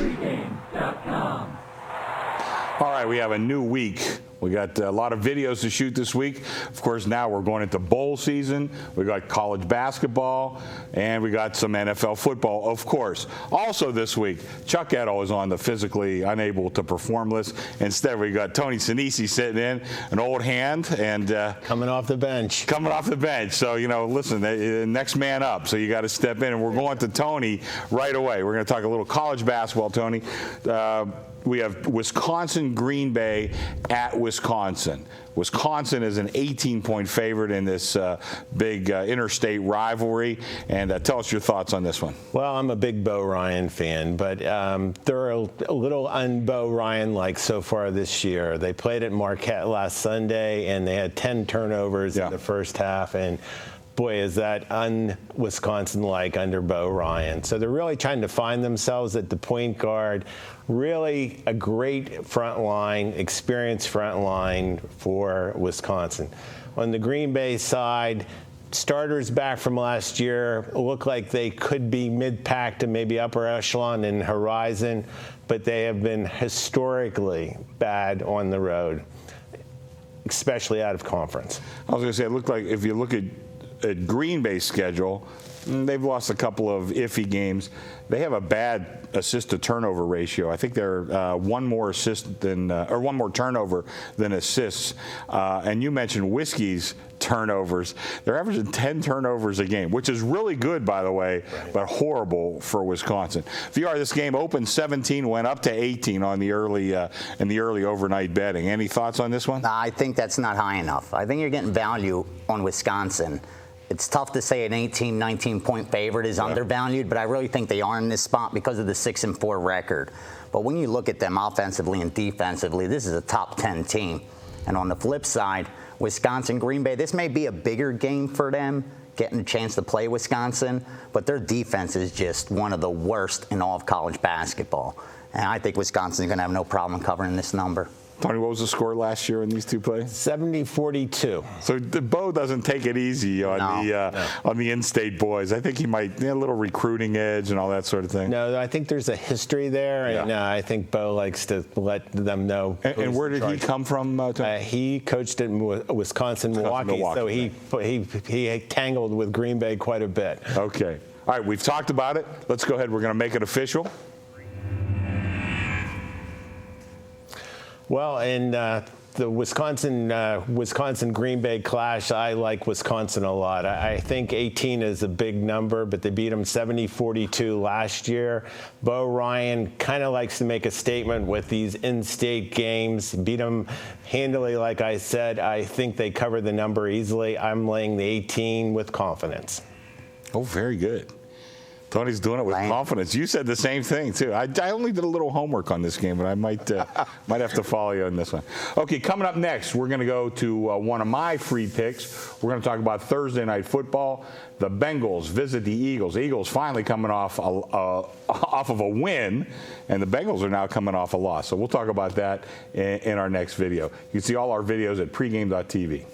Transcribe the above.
pregame.com. All right, we have a new week. We got a lot of videos to shoot this week. Of course, now we're going into bowl season. We got college basketball, and we got some NFL football, of course. Also this week, Chuck Edo is on the physically unable to perform list. Instead, we got Tony Sinisi sitting in, an old hand, and coming off the bench. So, listen, next man up. So you got to step in, and we're going to Tony right away. We're going to talk a little college basketball, Tony. We have Wisconsin, Green Bay at Wisconsin. Wisconsin is an 18-point favorite in this big interstate rivalry. And tell us your thoughts on this one. Well, I'm a big Bo Ryan fan, but they're a little un-Bo Ryan-like so far this year. They played at Marquette last Sunday, and they had 10 turnovers in the first half. And boy, is that un-Wisconsin-like under Bo Ryan. So they're really trying to find themselves at the point guard. Really a great front line, experienced front line for Wisconsin. On the Green Bay side, starters back from last year look like they could be mid-pack to maybe upper echelon in Horizon, but they have been historically bad on the road, especially out of conference. I was going to say, it looked like if you look at Green Bay's schedule, they've lost a couple of iffy games. They have a bad assist to turnover ratio. I think they're one more turnover than assists. And you mentioned Whiskey's turnovers. They're averaging 10 turnovers a game, which is really good, by the way, but horrible for Wisconsin. VR, this game opened 17, went up to 18 on the early in the early overnight betting. Any thoughts on this one? I think that's not high enough. I think you're getting value on Wisconsin. It's tough to say an 18, 19-point favorite is undervalued, but I really think they are in this spot because of the 6-4 record. But when you look at them offensively and defensively, this is a top 10 team. And on the flip side, Wisconsin, Green Bay, this may be a bigger game for them, getting a chance to play Wisconsin, but their defense is just one of the worst in all of college basketball. And I think Wisconsin's going to have no problem covering this number. Tony, what was the score last year in these two plays? 70-42. So the Bo doesn't take it easy on the in-state boys. I think he might a little recruiting edge and all that sort of thing. No, I think there's a history there, and I think Bo likes to let them know. And where did he come from? He coached at Wisconsin, Milwaukee, so he tangled with Green Bay quite a bit. Okay. All right, we've talked about it. Let's go ahead. We're going to make it official. Well, in the Wisconsin-Green Bay clash, I like Wisconsin a lot. I think 18 is a big number, but they beat them 70-42 last year. Bo Ryan kind of likes to make a statement with these in-state games. Beat them handily, like I said. I think they cover the number easily. I'm laying the 18 with confidence. Oh, very good. Tony's doing it with confidence. You said the same thing, too. I only did a little homework on this game, but I might have to follow you on this one. Okay, coming up next, we're going to go to one of my free picks. We're going to talk about Thursday Night Football. The Bengals visit the Eagles. Eagles finally coming off of a win, and the Bengals are now coming off a loss. So we'll talk about that in our next video. You can see all our videos at pregame.tv.